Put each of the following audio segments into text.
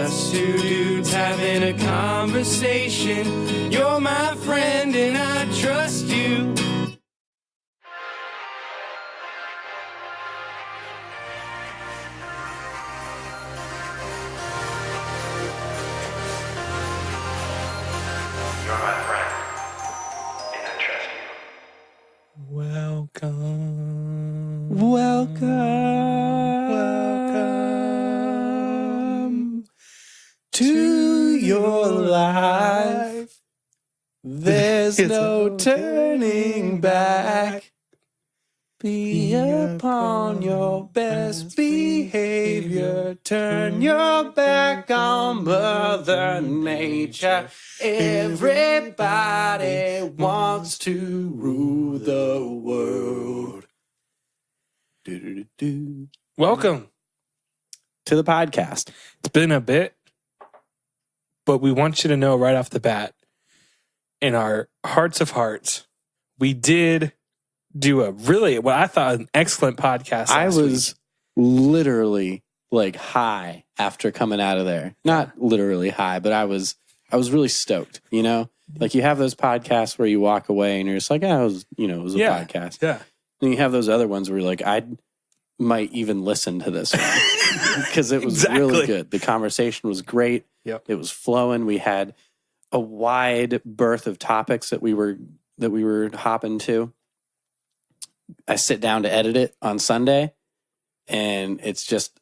just two dudes having a conversation. You're my friend and I trust you. You're my friend, and I trust you. Welcome. Welcome to your life. There's no turning back. Be upon your best behavior. Turn your back on Mother Nature. Everybody wants to rule the world. Do-do-do-do. Welcome. To the podcast. It's been a bit, but we want you to know right off the bat, in our hearts of hearts, we did do what I thought an excellent podcast. I last was literally like high after coming out of there. Not literally high, but I was really stoked, you know? Like you have those podcasts where you walk away and you're just like, it was a podcast. Yeah. And you have those other ones where you're like, I might even listen to this one because it was really good. The conversation was great. Yep. It was flowing. We had a wide berth of topics that we were hopping to. I sit down to edit it on Sunday, and it's just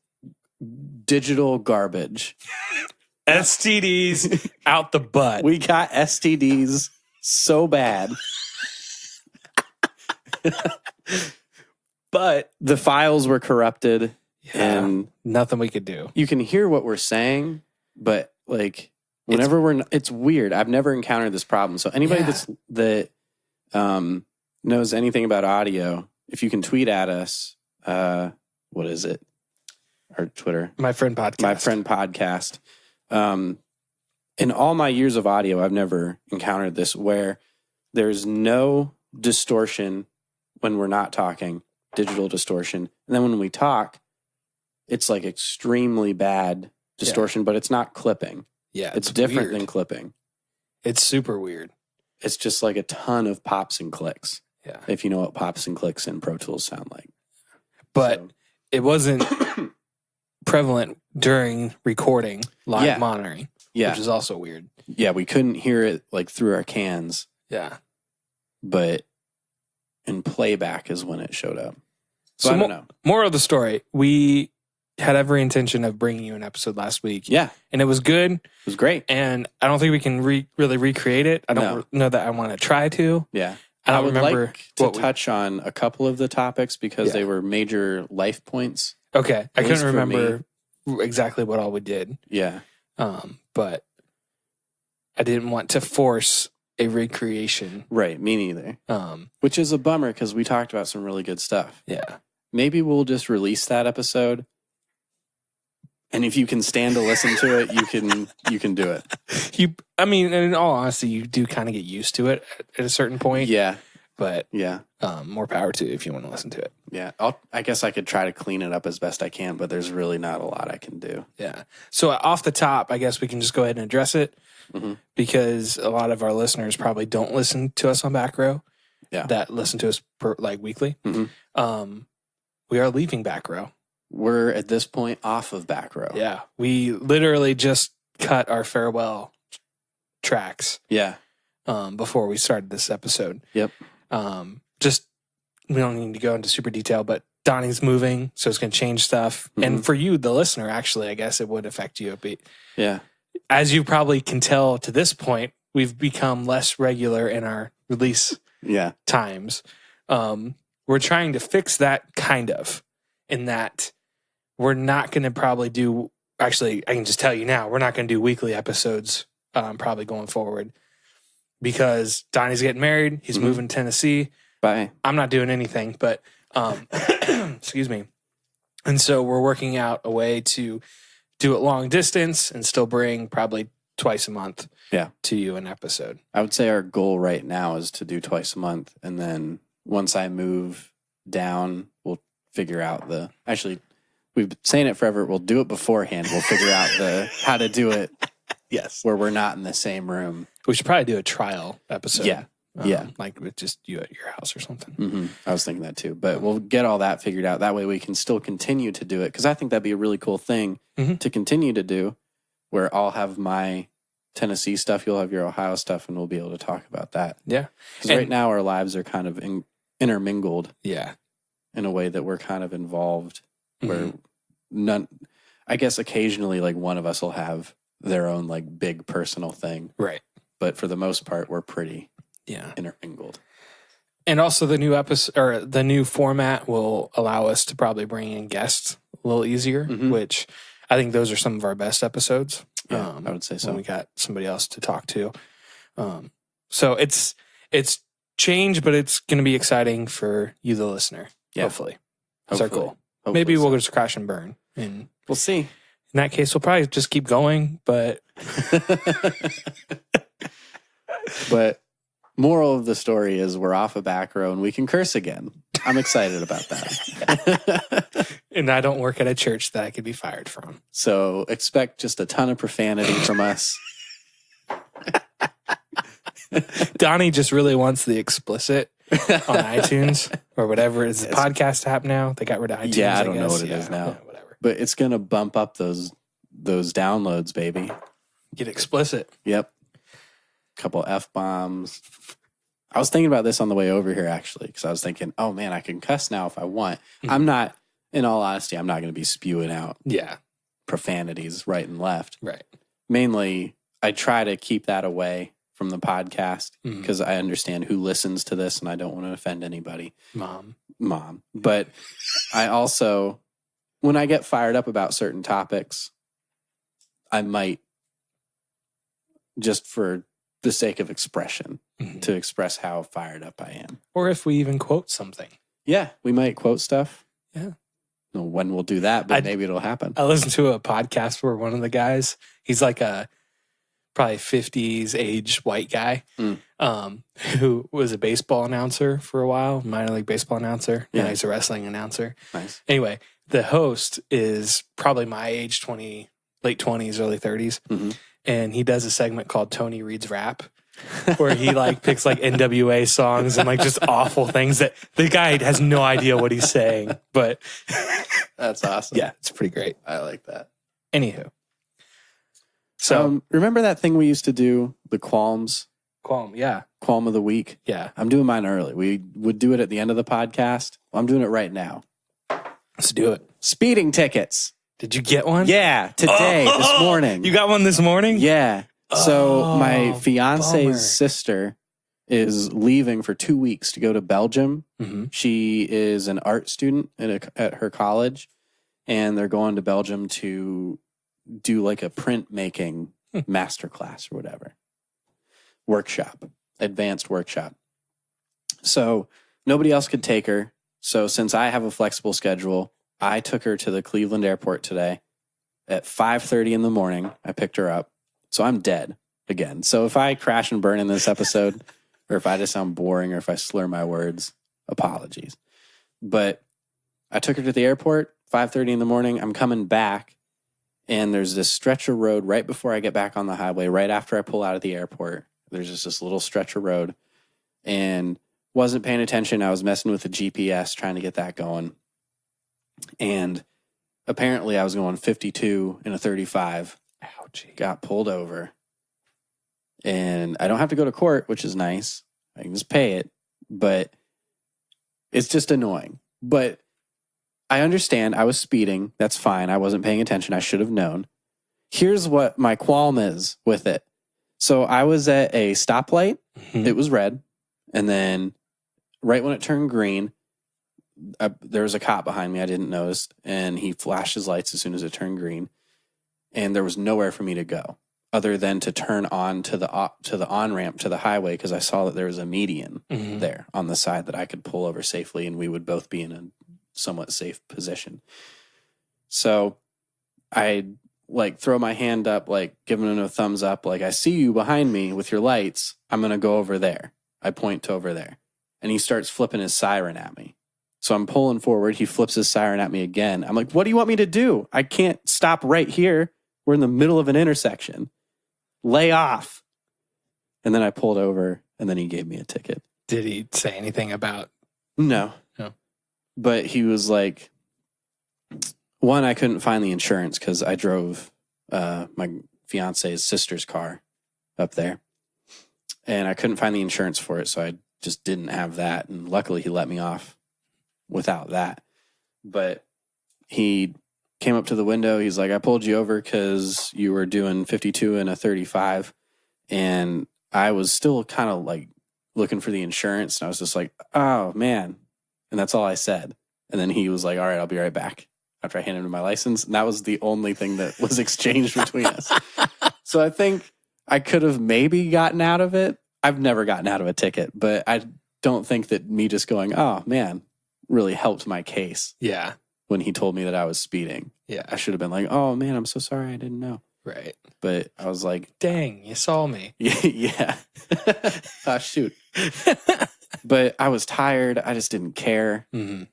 digital garbage. STDs out the butt. We got STDs so bad. But the files were corrupted, and nothing we could do. you can hear what we're saying, but like whenever it's weird. I've never encountered this problem. So anybody that knows anything about audio, if you can tweet at us, what is it? Our Twitter. My friend podcast. In all my years of audio, I've never encountered this where there's no distortion when we're not talking, digital distortion. And then when we talk, it's like extremely bad distortion, but it's not clipping. Yeah. It's different than clipping. It's super weird. It's just like a ton of pops and clicks. Yeah. If you know what pops and clicks in Pro Tools sound like. But it wasn't prevalent during recording, live monitoring, which is also weird. Yeah, we couldn't hear it like through our cans. Yeah. But in playback is when it showed up. So I don't know. Moral of the story, we had every intention of bringing you an episode last week. Yeah. And it was good. It was great. And I don't think we can really recreate it. I don't know that I want to try to. Yeah. I would remember like to touch on a couple of the topics because they were major life points. Okay. I couldn't remember exactly what all we did. Yeah. But I didn't want to force a recreation. Right. Me neither. Which is a bummer because we talked about some really good stuff. Yeah. Maybe we'll just release that episode. And if you can stand to listen to it, you can do it. In all honesty, you do kind of get used to it at a certain point. Yeah. But yeah, more power to you if you want to listen to it. Yeah. I guess I could try to clean it up as best I can, but there's really not a lot I can do. Yeah. So off the top, I guess we can just go ahead and address it because a lot of our listeners probably don't listen to us on Back Row. Yeah. That listen to us weekly. Mm-hmm. We are leaving Back Row. We're at this point off of Back Row. Yeah. We literally just cut our farewell tracks. Yeah. Before we started this episode. Yep. We don't need to go into super detail, but Donnie's moving, so it's going to change stuff. Mm-hmm. And for you, the listener, actually, I guess it would affect you a bit. Yeah. As you probably can tell to this point, we've become less regular in our release times. We're trying to fix that kind of, in that we're not going to probably do, actually, I can just tell you now, we're not going to do weekly episodes probably going forward because Donnie's getting married. He's moving to Tennessee. Bye. I'm not doing anything, but excuse me. And so we're working out a way to do it long distance and still bring probably twice a month to you an episode. I would say our goal right now is to do twice a month. And then once I move down, we'll figure out we've been saying it forever. We'll do it beforehand. We'll figure out how to do it. Yes. Where we're not in the same room. We should probably do a trial episode. Yeah. Like with just you at your house or something. Mm-hmm. I was thinking that too. But we'll get all that figured out. That way we can still continue to do it. Because I think that'd be a really cool thing to continue to do, where I'll have my Tennessee stuff, you'll have your Ohio stuff, and we'll be able to talk about that. Yeah. Because right now our lives are kind of intermingled. Yeah. In a way that we're kind of involved, where I guess occasionally like one of us will have their own like big personal thing. Right. But for the most part, we're pretty Yeah. intermingled. And also the new episode or the new format will allow us to probably bring in guests a little easier, which I think those are some of our best episodes. Yeah, I would say so. When we got somebody else to talk to. So it's changed, but it's going to be exciting for you, the listener. Yeah. Hopefully. That's our goal. Maybe we'll just crash and burn. And we'll see. In that case, we'll probably just keep going, but... But moral of the story is we're off a back row and we can curse again. I'm excited about that. And I don't work at a church that I could be fired from. So expect just a ton of profanity from us. Donnie just really wants the explicit on iTunes or whatever. It's a podcast app now. They got rid of iTunes. Yeah, I don't know what it is now. Yeah, whatever. But it's going to bump up those downloads, baby. Get explicit. Yep. Couple F-bombs. I was thinking about this on the way over here, actually, because I was thinking, oh, man, I can cuss now if I want. I'm not, in all honesty, I'm not going to be spewing out profanities right and left. Right. Mainly, I try to keep that away from the podcast because I understand who listens to this and I don't want to offend anybody. Mom. But I also, when I get fired up about certain topics, I might, just for the sake of expression, to express how fired up I am. Or if we even quote something. Yeah, we might quote stuff. Yeah. No, when we'll do that, but maybe it'll happen. I listened to a podcast where one of the guys, he's like a probably 50s age white guy who was a baseball announcer for a while, minor league baseball announcer. Yeah, he's a wrestling announcer. Nice. Anyway, the host is probably my age, late 20s, early 30s. And he does a segment called Tony Reads Rap, where he like picks like NWA songs and like just awful things that the guy has no idea what he's saying. But that's awesome. Yeah, it's pretty great. I like that. Anywho. So remember that thing we used to do, the Qualms? Qualm, yeah. Qualm of the week? Yeah. I'm doing mine early. We would do it at the end of the podcast. Well, I'm doing it right now. Let's do it. Speeding tickets. Did you get one? Yeah, today, this morning. You got one this morning? Yeah. So my fiance's sister is leaving for 2 weeks to go to Belgium. She is an art student at her college, and they're going to Belgium to do like a printmaking masterclass or whatever. Advanced workshop. So nobody else could take her. So since I have a flexible schedule, I took her to the Cleveland airport today at 5:30 in the morning. I picked her up. So I'm dead again. So if I crash and burn in this episode, or if I just sound boring, or if I slur my words, apologies. But I took her to the airport, 5:30 in the morning. I'm coming back, and there's this stretch of road right before I get back on the highway, right after I pull out of the airport. There's just this little stretch of road, and wasn't paying attention. I was messing with the GPS, trying to get that going. And apparently I was going 52 in a 35. Ouchie. Got pulled over. And I don't have to go to court, which is nice. I can just pay it. But it's just annoying. But I understand I was speeding. That's fine. I wasn't paying attention. I should have known. Here's what my qualm is with it. So I was at a stoplight. It was red. And then right when it turned green, there was a cop behind me I didn't notice, and he flashed his lights as soon as it turned green, and there was nowhere for me to go other than to turn on to the on-ramp to the highway, because I saw that there was a median there on the side that I could pull over safely, and we would both be in a somewhat safe position. So I like throw my hand up, like giving him a thumbs up, like, I see you behind me with your lights. I'm going to go over there. I point to over there, and he starts flipping his siren at me. So I'm pulling forward. He flips his siren at me again. I'm like, what do you want me to do? I can't stop right here. We're in the middle of an intersection. Lay off. And then I pulled over, and then he gave me a ticket. Did he say anything about? No. But he was like, one, I couldn't find the insurance because I drove my fiance's sister's car up there. And I couldn't find the insurance for it, so I just didn't have that. And luckily, he let me off without that. But he came up to the window. He's like, I pulled you over because you were doing 52 and a 35. And I was still kind of like looking for the insurance. And I was just like, oh, man. And that's all I said. And then he was like, all right, I'll be right back after I handed him my license. And that was the only thing that was exchanged between us. So I think I could have maybe gotten out of it. I've never gotten out of a ticket, but I don't think that me just going, oh, man, really helped my case. Yeah. When he told me that I was speeding. Yeah. I should have been like, oh, man, I'm so sorry. I didn't know. Right. But I was like, dang, you saw me. Yeah. Oh, shoot. But I was tired. I just didn't care. Mm-hmm.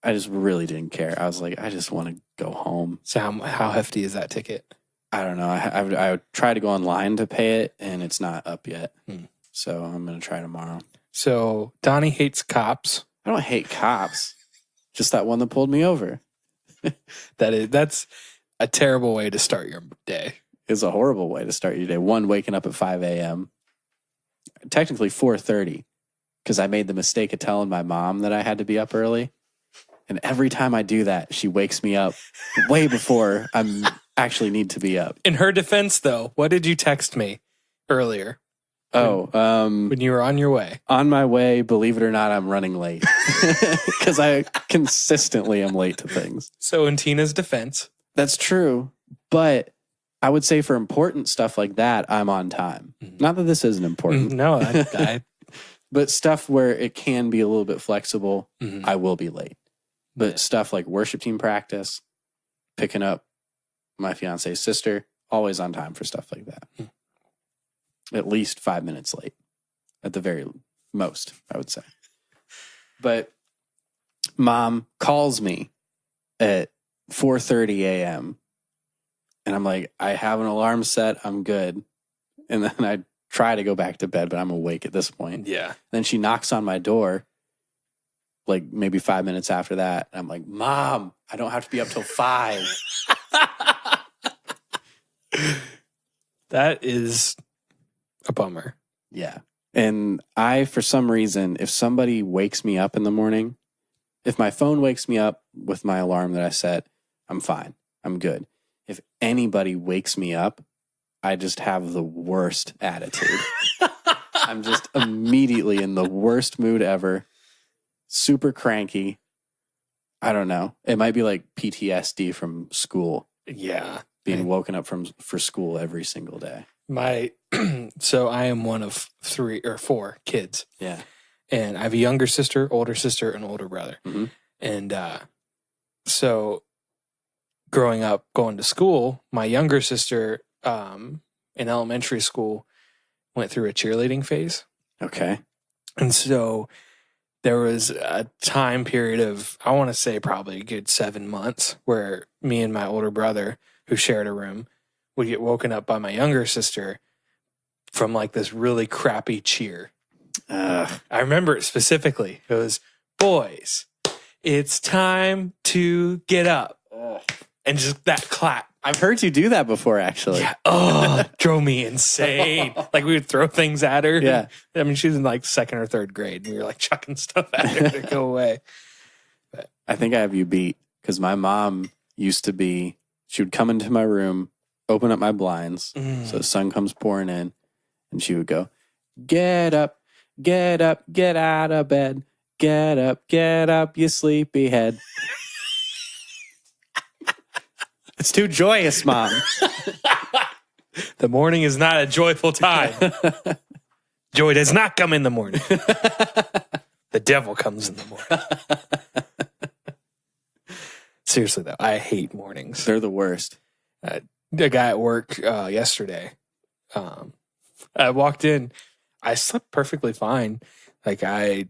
I just really didn't care. I was like, I just want to go home. So how hefty is that ticket? I don't know. I tried to go online to pay it, and it's not up yet. So I'm going to try tomorrow. So Donnie hates cops. I don't hate cops. Just that one that pulled me over. That's a terrible way to start your day. It's a horrible way to start your day. One, waking up at 5 a.m. Technically 4:30, because I made the mistake of telling my mom that I had to be up early. And every time I do that, she wakes me up way before I actually need to be up. In her defense, though, what did you text me earlier? When you were on your way. On my way, believe it or not, I'm running late. Because I consistently am late to things. So in Tina's defense. That's true. But I would say for important stuff like that, I'm on time. Mm-hmm. Not that this isn't important. No, But stuff where it can be a little bit flexible, mm-hmm. I will be late. But stuff like worship team practice, picking up my fiance's sister, always on time for stuff like that. Mm-hmm. At least 5 minutes late. At the very most, I would say. But mom calls me at 4:30 a.m. And I'm like, I have an alarm set. I'm good. And then I try to go back to bed, but I'm awake at this point. Yeah. Then she knocks on my door, like maybe 5 minutes after that. And I'm like, Mom, I don't have to be up till 5. That is a bummer. Yeah. And for some reason, if somebody wakes me up in the morning, if my phone wakes me up with my alarm that I set, I'm fine. I'm good. If anybody wakes me up, I just have the worst attitude. I'm just immediately in the worst mood ever. Super cranky. I don't know. It might be like PTSD from school. Yeah. Being woken up for school every single day. So I am one of 3 or 4 kids. Yeah. And I have a younger sister, older sister, and older brother. Mm-hmm. And so growing up, going to school, my younger sister in elementary school went through a cheerleading phase. Okay. And so there was a time period of, I want to say probably a good 7 months, where me and my older brother, who shared a room, would get woken up by my younger sister from like this really crappy cheer. I remember it specifically. It was, boys, it's time to get up. And just that clap. I've heard you do that before, actually. Yeah. Drove me insane. Like, we would throw things at her. Yeah. I mean, she was in like 2nd or 3rd grade, and we were like chucking stuff at her to go away. But I think I have you beat, because my mom used to be, she would come into my room, open up my blinds, so the sun comes pouring in, and she would go, get up, get out of bed, get up, you sleepyhead. It's too joyous, Mom. The morning is not a joyful time. Joy does not come in the morning. The devil comes in the morning. Seriously, though, I hate mornings. They're the worst. A guy at work yesterday, I walked in. I slept perfectly fine. Like, I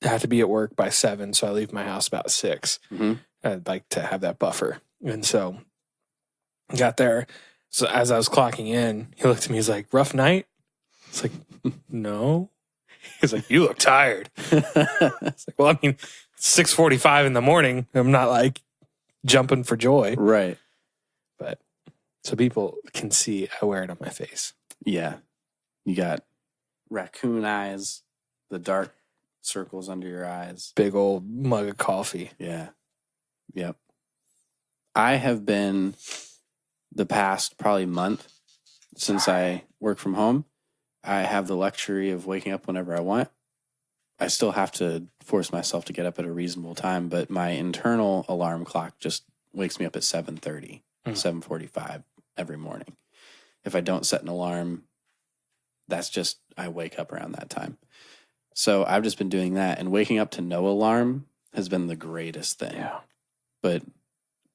have to be at work by 7, so I leave my house about 6. I'd like to have that buffer. And so got there. So as I was clocking in, he looked at me, he's like, rough night? It's like, no. He's like, you look tired. It's like, well, I mean, it's 6:45 in the morning. I'm not like jumping for joy. Right. But so people can see I wear it on my face. Yeah. You got raccoon eyes, the dark circles under your eyes. Big old mug of coffee. Yeah. Yep. I have been the past probably month since I work from home. I have the luxury of waking up whenever I want. I still have to force myself to get up at a reasonable time, but my internal alarm clock just wakes me up at 7:30, 7:45 every morning. If I don't set an alarm, that's just, I wake up around that time. So I've just been doing that, and waking up to no alarm has been the greatest thing. Yeah. But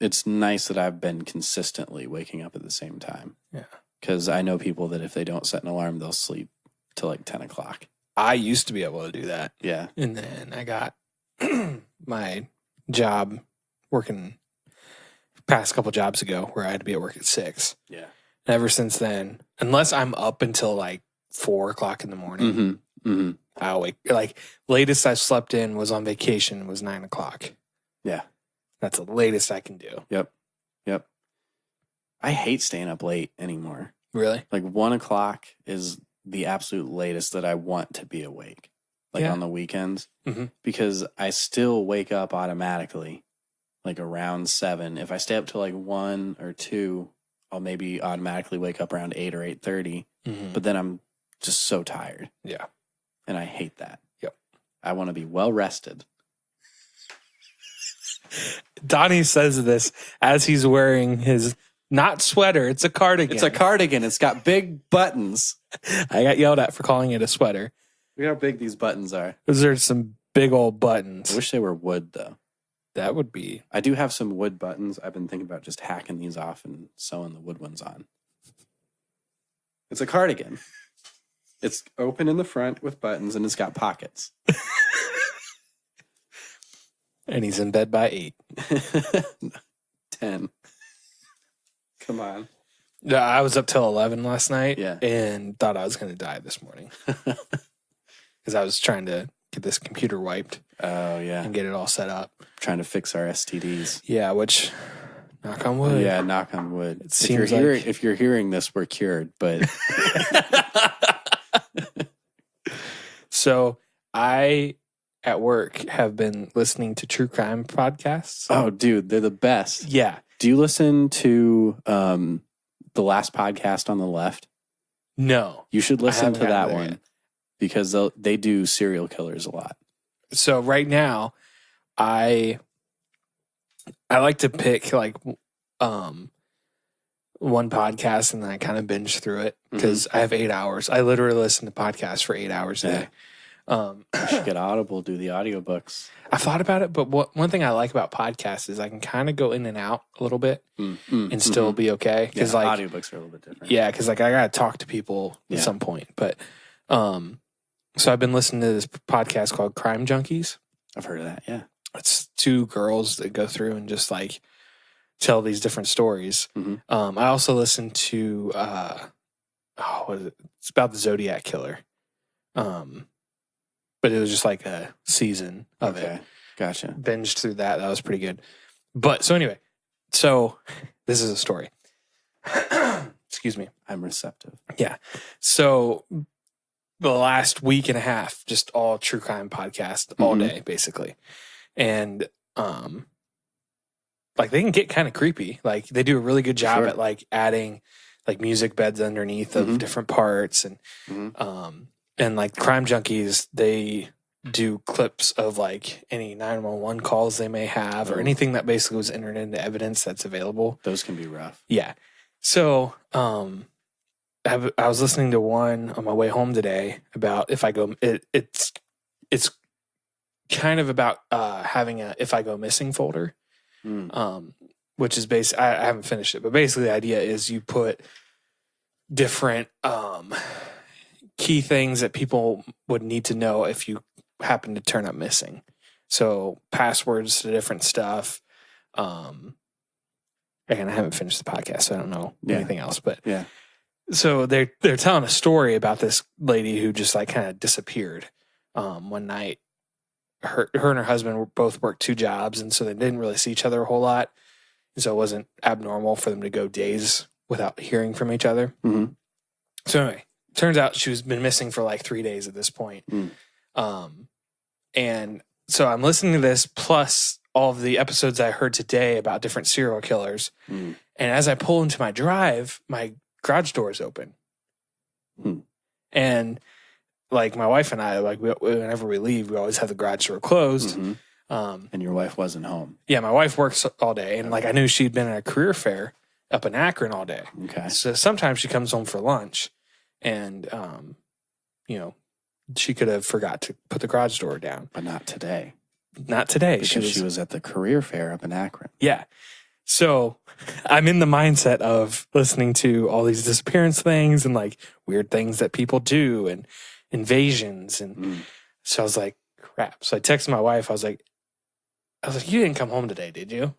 it's nice that I've been consistently waking up at the same time. Yeah. Because I know people that if they don't set an alarm, they'll sleep till like 10 o'clock. I used to be able to do that. Yeah. And then I got my job working past couple jobs ago where I had to be at work at 6. Yeah. And ever since then, unless I'm up until like 4 o'clock in the morning, I'll wake. Like, latest I slept in was on vacation was 9 o'clock. Yeah. That's the latest I can do. Yep. I hate staying up late anymore. Really? Like 1 o'clock is the absolute latest that I want to be awake. Like on the weekends. Because I still wake up automatically like around 7. If I stay up till like 1 or 2, I'll maybe automatically wake up around 8 or 8:30. But then I'm just so tired. Yeah. And I hate that. Yep. I want to be well rested. Donnie says this as he's wearing his not sweater. It's a cardigan. It's a cardigan. It's got big buttons. I got yelled at for calling it a sweater. Look how big these buttons are. Those are some big old buttons. I wish they were wood, though. That would be. I do have some wood buttons. I've been thinking about just hacking these off and sewing the wood ones on. It's a cardigan. It's open in the front with buttons, and it's got pockets. And he's in bed by 8. 10. Come on. Yeah, I was up till 11 last night. Yeah. And thought I was going to die this morning. Because I was trying to get this computer wiped. Oh, yeah. And get it all set up. Trying to fix our STDs. Yeah, which, knock on wood. Yeah, knock on wood. It seems like... if you're hearing this, we're cured, but... So, I, at work, have been listening to true crime podcasts. Oh, dude, they're the best. Yeah. Do you listen to the last podcast on the left? No. You should listen to that one because they do serial killers a lot. So right now, I like to pick like one podcast and then I kind of binge through it because I have 8 hours. I literally listen to podcasts for 8 hours a day. You should get Audible, do the audiobooks. I thought about it, but one thing I like about podcasts is I can kind of go in and out a little bit and still be okay. Because like audiobooks are a little bit different. Yeah, because like I gotta talk to people at some point. But so I've been listening to this podcast called Crime Junkies. I've heard of that. Yeah, it's 2 girls that go through and just like tell these different stories. I also listened to what is it? It's about the Zodiac killer. But it was just like a season of it. Gotcha. Binged through that. That was pretty good. But so anyway, so this is a story. Excuse me. I'm receptive. Yeah. So the last week and a half, just all true crime podcast all day, basically. And like they can get kind of creepy. Like they do a really good job at like adding like music beds underneath of different parts and like Crime Junkies, they do clips of like any 911 calls they may have or anything that basically was entered into evidence that's available. Those can be rough. Yeah. So I was listening to one on my way home today about if I go, it's kind of about having a if I go missing folder, which is basically, I haven't finished it, but basically the idea is you put different key things that people would need to know if you happened to turn up missing. So passwords to different stuff. Again, I haven't finished the podcast, so I don't know anything else. But so they're telling a story about this lady who just like kind of disappeared one night. Her and her husband both worked 2 jobs, and so they didn't really see each other a whole lot. And so it wasn't abnormal for them to go days without hearing from each other. Mm-hmm. So anyway, turns out she's been missing for like 3 days at this point. And so I'm listening to this plus all of the episodes I heard today about different serial killers. And as I pull into my drive, my garage door is open. And like my wife and I, like whenever we leave, we always have the garage door closed. And your wife wasn't home. Yeah, my wife works all day. And like I knew she'd been at a career fair up in Akron all day. Okay. So sometimes she comes home for lunch and, she could have forgot to put the garage door down. But not today. Not today. Because she was at the career fair up in Akron. Yeah. So I'm in the mindset of listening to all these disappearance things and like weird things that people do and invasions. And so I was like, crap. So I texted my wife. I was like, you didn't come home today, did you?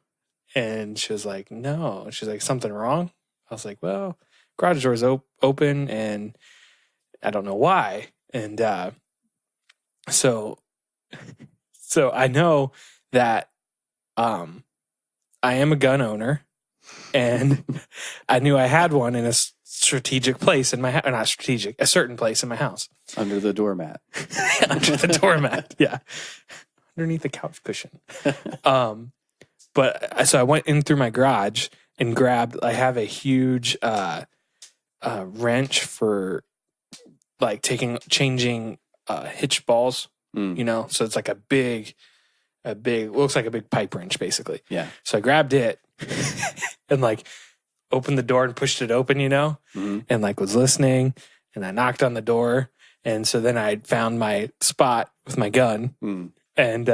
And she was like, no. She's like, something wrong? I was like, well, garage door's open and I don't know why. And so I know that I am a gun owner, and I knew I had one in a strategic place in my house. Not strategic, a certain place in my house. Under the doormat. Under the doormat, yeah. Underneath the couch cushion. But so I went in through my garage and grabbed, I have a huge wrench for like changing hitch balls, so it's like a big, looks like a big pipe wrench basically. Yeah. So I grabbed it and like opened the door and pushed it open, and like was listening, and I knocked on the door. And so then I found my spot with my gun and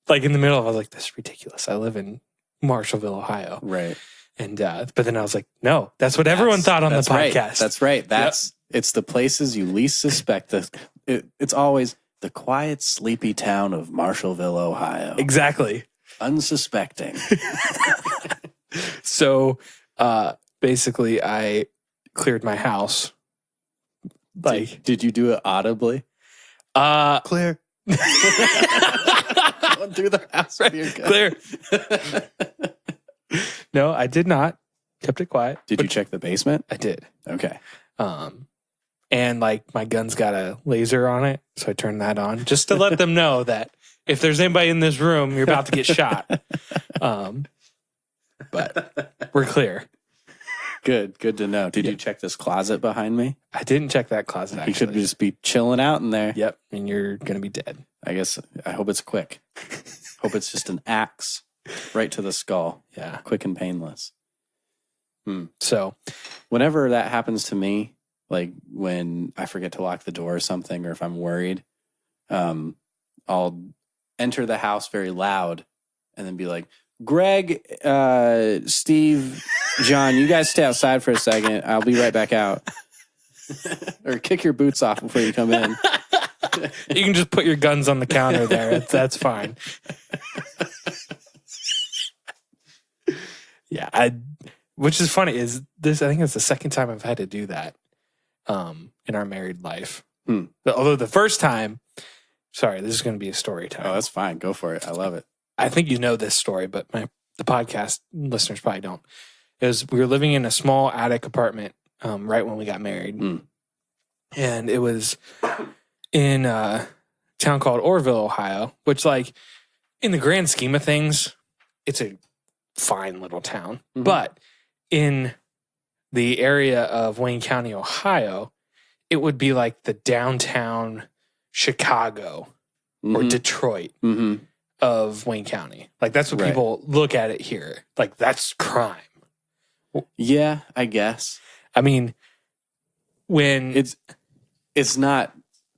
like in the middle, I was like, this is ridiculous. I live in Marshallville, Ohio. Right. And, but then I was like, no, that's what everyone thought on the podcast. Right. That's right. It's the places you least suspect. It's always the quiet, sleepy town of Marshallville, Ohio. Exactly. Unsuspecting. So, basically I cleared my house. Like, did you do it audibly? Clear. Going through the house with your gun. Clear. No, I did not. Kept it quiet. Did you check the basement? I did. Okay. And like my gun's got a laser on it, so I turned that on just to let them know that if there's anybody in this room, you're about to get shot. But we're clear. Good to know. Did you check this closet behind me? I didn't check that closet, actually. You could just be chilling out in there. Yep, and you're going to be dead. I hope it's quick. Hope it's just an axe right to the skull. Yeah. Quick and painless. So whenever that happens to me, like when I forget to lock the door or something, or if I'm worried, I'll enter the house very loud and then be like, Greg, Steve, John, you guys stay outside for a second. I'll be right back out. Or kick your boots off before you come in. You can just put your guns on the counter there. That's fine. Yeah, which is funny is this. I think it's the second time I've had to do that in our married life. Although the first time, sorry, this is going to be a story time. Oh, that's fine. Go for it. I love it. I think you know this story, but the podcast listeners probably don't. We were living in a small attic apartment right when we got married, and it was in a town called Orrville, Ohio, which, like, in the grand scheme of things, it's a fine little town. But in the area of Wayne County, Ohio, it would be like the downtown Chicago or Detroit of Wayne County. Like, that's what people look at it here. Like, that's crime. Yeah, I guess. I mean, when it's not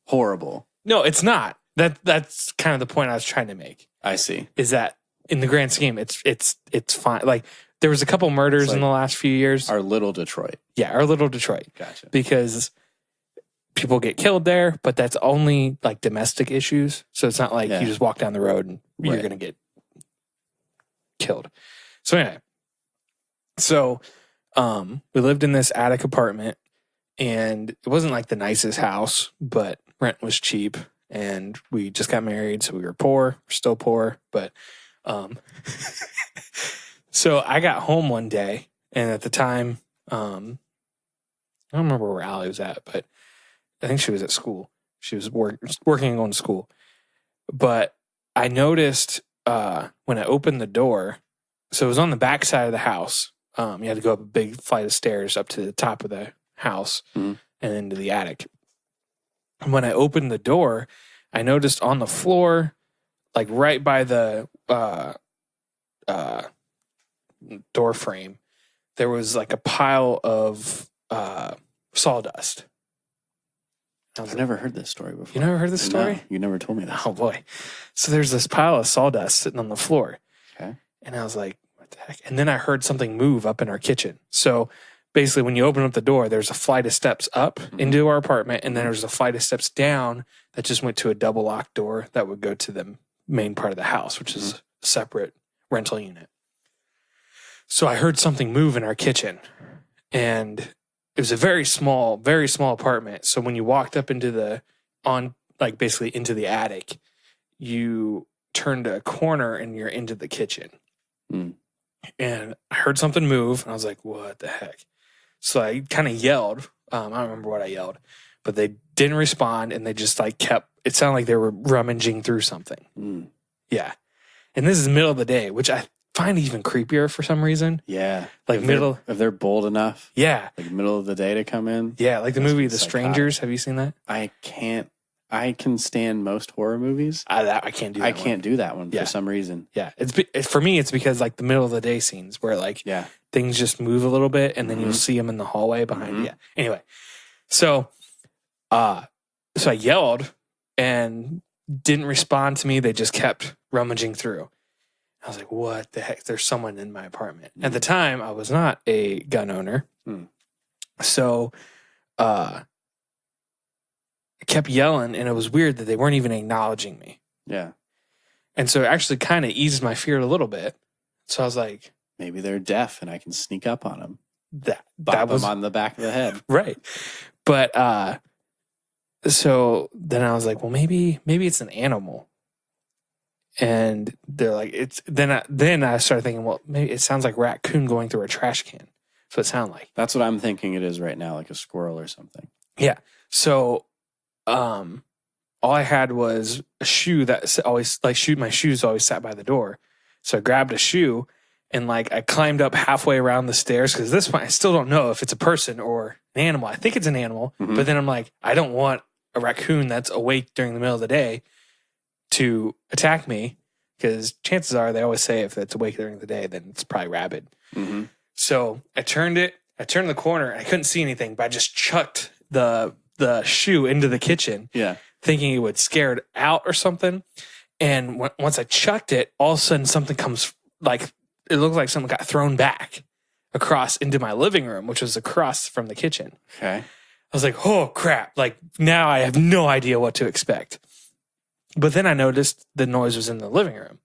horrible. No, it's not. That's kind of the point I was trying to make. I see. Is that in the grand scheme, it's fine. Like, there was a couple murders in the last few years. Our little Detroit. Yeah, our little Detroit. Gotcha. Because people get killed there, but that's only like domestic issues. So it's not like you just walk down the road and you're going to get killed. So anyway, we lived in this attic apartment, and it wasn't like the nicest house, but rent was cheap, and we just got married. So we were poor. We're still poor, but, so I got home one day, and at the time, I don't remember where Allie was at, but I think she was at school. She was working and going to school. But I noticed when I opened the door, so it was on the back side of the house. You had to go up a big flight of stairs up to the top of the house and into the attic. And when I opened the door, I noticed on the floor, like right by the door frame, there was like a pile of sawdust. I've never heard this story before. You never heard this story? No, you never told me that. Oh, boy. So there's this pile of sawdust sitting on the floor. Okay. And I was like, what the heck? And then I heard something move up in our kitchen. So basically, when you open up the door, there's a flight of steps up into our apartment, and then there's a flight of steps down that just went to a double locked door that would go to the main part of the house, which is a separate rental unit. So I heard something move in our kitchen, and it was a very small apartment. So when you walked up into basically into the attic, you turned a corner and you're into the kitchen. And I heard something move, and I was like, what the heck? So I kind of yelled. I don't remember what I yelled, but they didn't respond, and they just like it sounded like they were rummaging through something. Yeah. And this is the middle of the day, which I find even creepier for some reason. Yeah. Like if they're bold enough. Yeah. Like middle of the day to come in. Yeah. Like the movie The Strangers. Have you seen that? I can stand most horror movies. I can't do that. I can't do that one for some reason. Yeah. For me, it's because like the middle of the day scenes where like things just move a little bit, and then you'll see them in the hallway behind. Yeah. Anyway. So I yelled and didn't respond to me. They just kept rummaging through. I was like, what the heck? There's someone in my apartment. At the time, I was not a gun owner. So I kept yelling, and it was weird that they weren't even acknowledging me. Yeah. And so it actually kind of eased my fear a little bit. So I was like, maybe they're deaf and I can sneak up on them. That was them on the back of the head. Right. But so then I was like, well, maybe it's an animal. And they're like, it's then I started thinking, well, maybe it sounds like a raccoon going through a trash can. That's what it sounded like. That's what I'm thinking it is right now, like a squirrel or something. Yeah. So all I had was a shoe that always my shoes always sat by the door. So I grabbed a shoe and like I climbed up halfway around the stairs, because at this point I still don't know if it's a person or an animal. I think it's an animal, but then I'm like, I don't want a raccoon that's awake during the middle of the day to attack me, because chances are they always say if it's awake during the day, then it's probably rabid. So I turned the corner. I couldn't see anything, but I just chucked the shoe into the kitchen, thinking it would scare it out or something. And once I chucked it, all of a sudden something comes, like it looked like something got thrown back across into my living room, which was across from the kitchen. Okay. I was like, oh crap. Like now I have no idea what to expect. But then I noticed the noise was in the living room.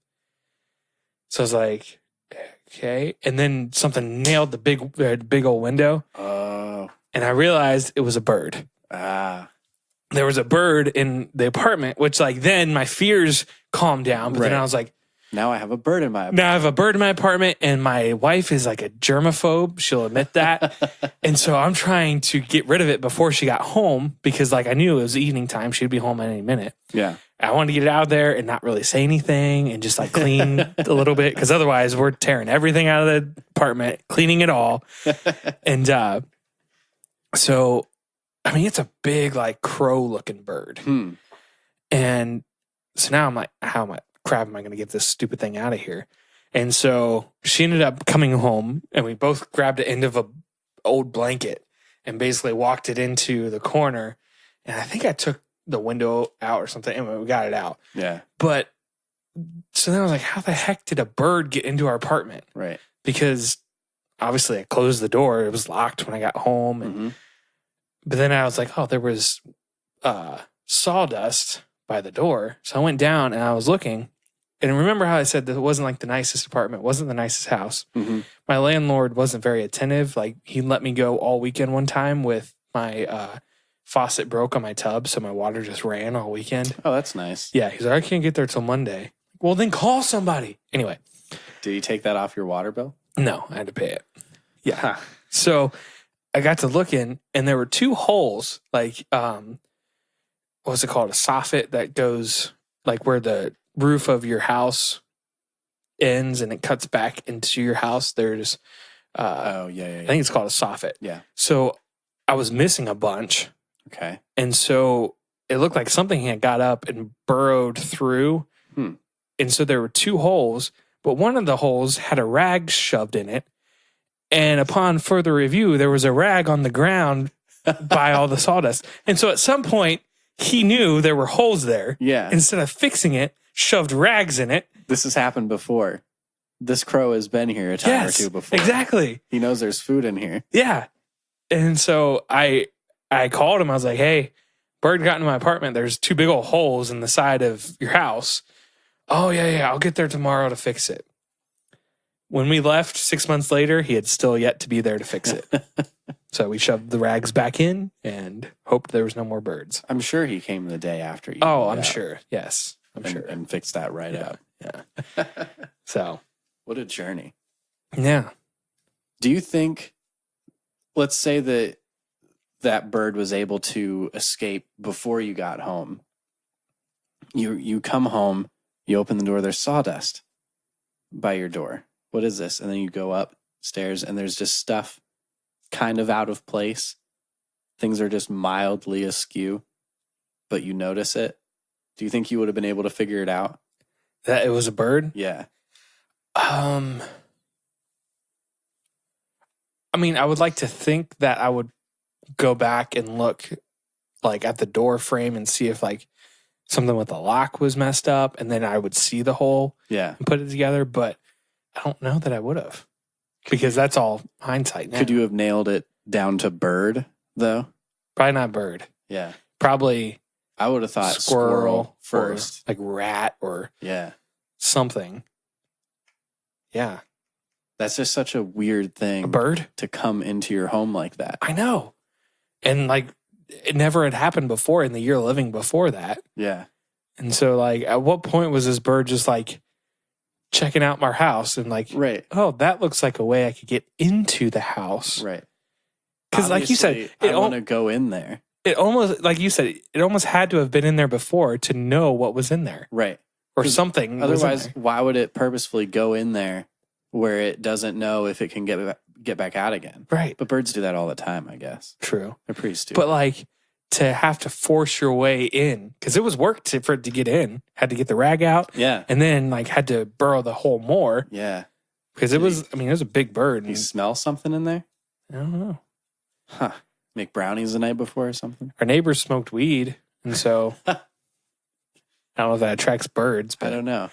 So I was like, okay. And then something nailed the big old window. Oh. And I realized it was a bird. There was a bird in the apartment, which like then my fears calmed down. But then I was like, now I have a bird in my apartment. Now I have a bird in my apartment, and my wife is like a germaphobe. She'll admit that. And so I'm trying to get rid of it before she got home, because like I knew it was evening time. She'd be home at any minute. Yeah. I wanted to get it out of there and not really say anything and just like clean a little bit, because otherwise we're tearing everything out of the apartment, cleaning it all. And so, I mean, it's a big like crow looking bird. And so now I'm like, how crap am I going to get this stupid thing out of here? And so she ended up coming home, and we both grabbed the end of a old blanket and basically walked it into the corner. And I think I took the window out or something. Anyway, we got it out. Yeah. But so then I was like, how the heck did a bird get into our apartment? Right. Because obviously I closed the door. It was locked when I got home. And But then I was like, oh, there was sawdust by the door. So I went down and I was looking. And remember how I said that it wasn't like the nicest apartment, wasn't the nicest house. Mm-hmm. My landlord wasn't very attentive. Like he let me go all weekend one time with my faucet broke on my tub. So my water just ran all weekend. Oh, that's nice. Yeah. He's like, I can't get there till Monday. Well, then call somebody. Anyway. Did you take that off your water bill? No, I had to pay it. Yeah. So I got to looking and there were 2 holes, like, what's it called? A soffit that goes like where the roof of your house ends and it cuts back into your house. There's, yeah. I think it's called a soffit. Yeah. So I was missing a bunch. Okay. And so it looked like something had got up and burrowed through. And so there were 2 holes, but one of the holes had a rag shoved in it. And upon further review, there was a rag on the ground by all the sawdust. And so at some point, he knew there were holes there. Yeah. Instead of fixing it, shoved rags in it. This has happened before. This crow has been here a time or two before. Exactly. He knows there's food in here. Yeah. And so I called him. I was like, hey, bird got into my apartment. There's 2 big old holes in the side of your house. Oh, yeah. I'll get there tomorrow to fix it. When we left 6 months later, he had still yet to be there to fix it. So we shoved the rags back in and hoped there was no more birds. I'm sure he came the day after you. Oh, I'm sure. Yes, I'm sure. And fixed that right up. Yeah. So. What a journey. Yeah. Do you think, let's say that bird was able to escape before you got home. You come home, you open the door, there's sawdust by your door. What is this? And then you go upstairs and there's just stuff kind of out of place. Things are just mildly askew, but you notice it. Do you think you would have been able to figure it out? That it was a bird? Yeah. I mean, I would like to think that I would go back and look like at the door frame and see if like something with the lock was messed up, and then I would see the hole and put it together, but I don't know that I would have. Because that's all hindsight now. Could you have nailed it down to bird, though? Probably not bird. Yeah. Probably I would have thought squirrel first. Like rat or something. Yeah. That's just such a weird thing. A bird? To come into your home like that. I know. And like, it never had happened before in the year living before that. Yeah. And so like, at what point was this bird just like checking out my house and like, oh, that looks like a way I could get into the house. Right. Because like you said, I want to go in there. It almost, like you said, it almost had to have been in there before to know what was in there. Right. Or something. Otherwise, why would it purposefully go in there where it doesn't know if it can get back out again? Right. But birds do that all the time, I guess. True. They're pretty stupid. But like to have to force your way in, because it was work for it to get in. Had to get the rag out. Yeah. And then like had to burrow the hole more. Yeah. Because it was a big bird. You smell something in there? I don't know. Huh. Make brownies the night before or something? Our neighbors smoked weed. And so I don't know if that attracts birds. But I don't know.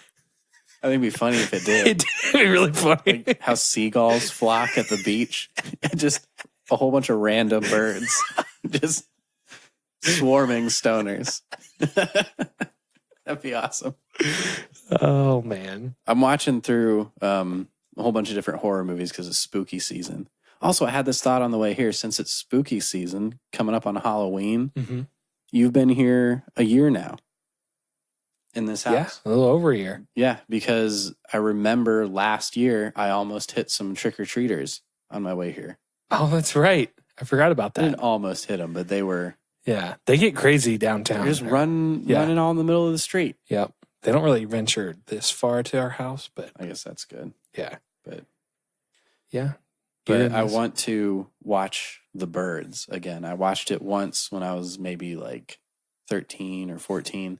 I think it'd be funny if it did. It'd be really funny. Like how seagulls flock at the beach. Just a whole bunch of random birds. Just swarming stoners. That'd be awesome. Oh, man. I'm watching through a whole bunch of different horror movies because it's spooky season. Also, I had this thought on the way here. Since it's spooky season, coming up on Halloween, you've been here a year now in this house. Yeah, a little over a year. Yeah, because I remember last year I almost hit some trick-or-treaters on my way here. Oh, that's right. I forgot about that. I didn't almost hit them, but they were... Yeah, they get crazy downtown. They're just running all in the middle of the street. Yep. They don't really venture this far to our house, but... I guess that's good. Yeah. But... Yeah. But I want to watch The Birds again. I watched it once when I was maybe like 13 or 14.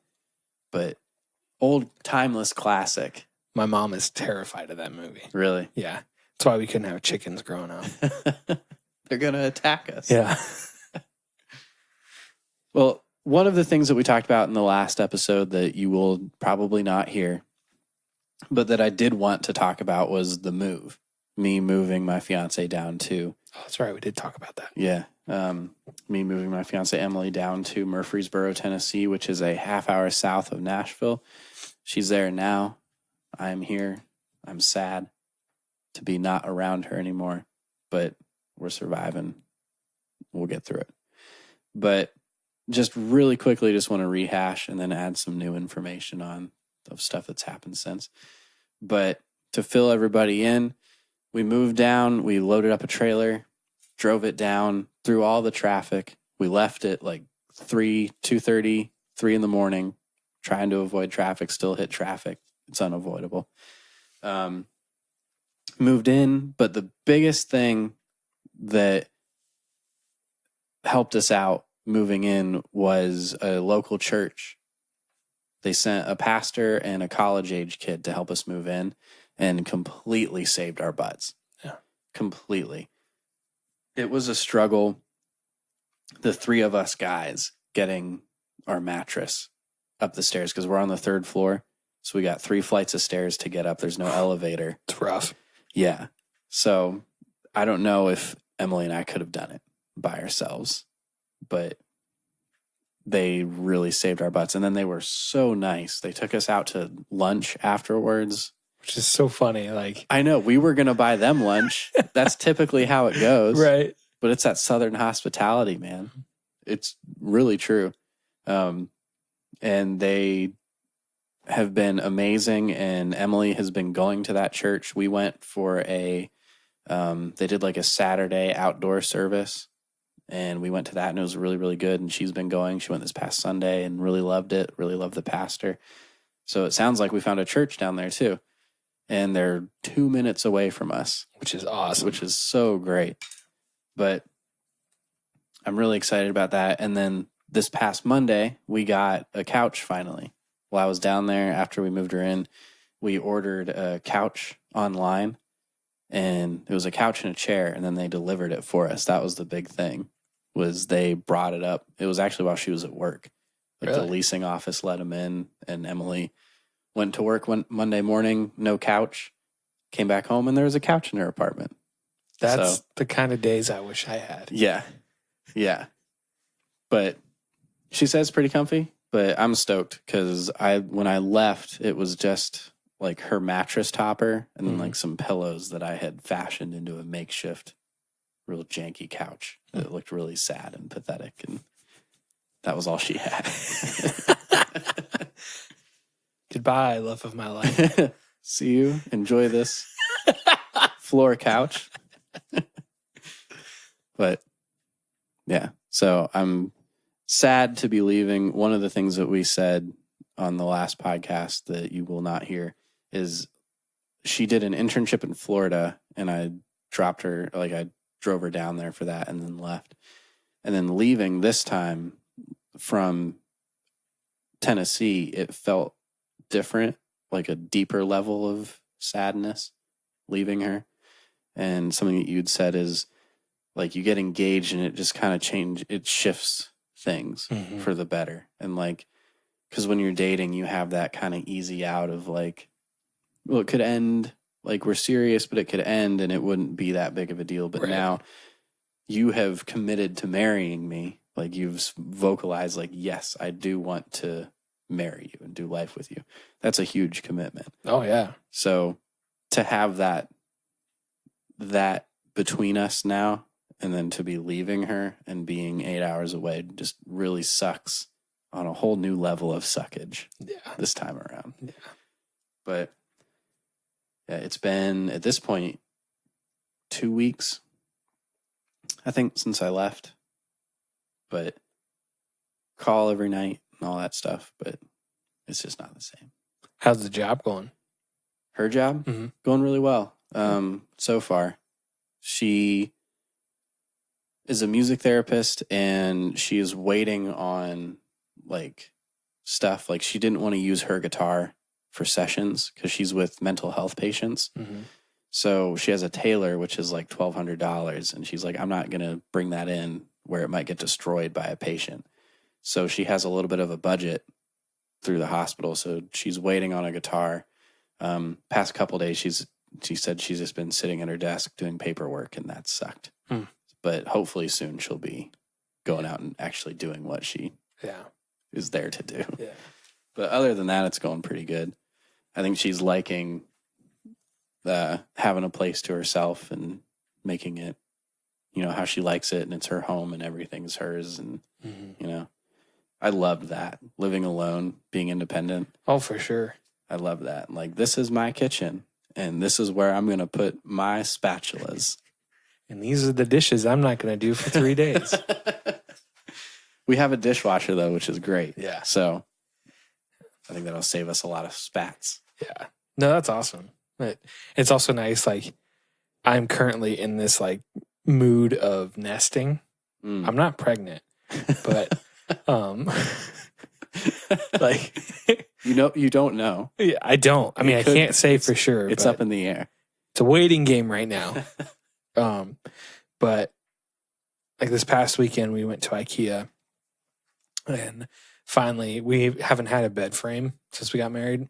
But old timeless classic. My mom is terrified of that movie. Really? Yeah. That's why we couldn't have chickens growing up. They're going to attack us. Yeah. Well, one of the things that we talked about in the last episode that you will probably not hear, but that I did want to talk about was the move. Me moving my fiance down to Oh, that's right. We did talk about that. Yeah. Me moving my fiance Emily down to Murfreesboro, Tennessee, which is a half-hour south of Nashville. She's there now. I'm here. I'm sad to be not around her anymore, but we're surviving. We'll get through it. But just really quickly, just want to rehash and then add some new information on of stuff that's happened since. But to fill everybody in, we moved down, we loaded up a trailer, drove it down through all the traffic. We left it like 2:30, 3 in the morning, trying to avoid traffic, still hit traffic. It's unavoidable. Moved in, but the biggest thing that helped us out moving in was a local church. They sent a pastor and a college-age kid to help us move in and completely saved our butts. Yeah. Completely. It was a struggle, the three of us guys getting our mattress up the stairs because we're on the 3rd floor. So we got 3 flights of stairs to get up. There's no elevator. It's rough. Yeah. So I don't know if Emily and I could have done it by ourselves, but they really saved our butts. And then they were so nice. They took us out to lunch afterwards. Which is so funny. Like, I know we were going to buy them lunch. That's typically how it goes. Right. But it's that Southern hospitality, man. It's really true. And they have been amazing. And Emily has been going to that church. We went for they did like a Saturday outdoor service. And we went to that and it was really, really good. And she's been going. She went this past Sunday and really loved it. Really loved the pastor. So it sounds like we found a church down there too. And they're 2 minutes away from us. Which is awesome. Which is so great. But I'm really excited about that. And then this past Monday, we got a couch finally. While I was down there after we moved her in, we ordered a couch online. And it was a couch and a chair. And then they delivered it for us. That was the big thing. Was they brought it up. It was actually while she was at work. Like really? The leasing office let them in. And Emily went to work Monday morning, no couch. Came back home and there was a couch in her apartment. That's the kind of days I wish I had. Yeah. Yeah. But she says it's pretty comfy, but I'm stoked because when I left, it was just like her mattress topper and then like some pillows that I had fashioned into a makeshift, real janky couch that looked really sad and pathetic. And that was all she had. Goodbye, love of my life. See you. Enjoy this floor couch. But yeah, so I'm sad to be leaving. One of the things that we said on the last podcast that you will not hear is she did an internship in Florida and I dropped her, like I drove her down there for that and then left. And then leaving this time from Tennessee, it felt different, like a deeper level of sadness leaving her. And something that you'd said is like you get engaged and it just kind of it shifts things for the better. And like, because when you're dating, you have that kind of easy out of like, well, it could end, like we're serious, but it could end and it wouldn't be that big of a deal. But now you have committed to marrying me. Like you've vocalized like, yes, I do want to marry you and do life with you. That's a huge commitment. Oh yeah. So to have that between us now and then to be leaving her and being 8 hours away just really sucks on a whole new level of suckage this time around. Yeah. But yeah, it's been at this point 2 weeks, I think, since I left. But call every night and all that stuff, but it's just not the same. How's the job going? Her job? Going really well. So far. She is a music therapist and she is waiting on like stuff. Like she didn't want to use her guitar for sessions because she's with mental health patients. So she has a Taylor, which is like $1,200. And she's like, I'm not going to bring that in where it might get destroyed by a patient. So she has a little bit of a budget through the hospital. So she's waiting on a guitar. Past couple days, she said she's just been sitting at her desk doing paperwork and that sucked. But hopefully soon she'll be going out and actually doing what she is there to do. Yeah. But other than that, it's going pretty good. I think she's liking having a place to herself and making it, how she likes it, and it's her home and everything's hers. And, I loved that. Living alone, being independent. Oh, for sure. I love that. Like, this is my kitchen, and this is where I'm going to put my spatulas. And these are the dishes I'm not going to do for 3 days. We have a dishwasher, though, which is great. Yeah. So I think that'll save us a lot of spats. Yeah. No, that's awesome. But it's also nice. Like, I'm currently in this like mood of nesting. I'm not pregnant, but like you don't know. Yeah, I don't. I mean, I can't say for sure. It's up in the air. It's a waiting game right now. But like this past weekend, we went to IKEA, and finally, we haven't had a bed frame since we got married.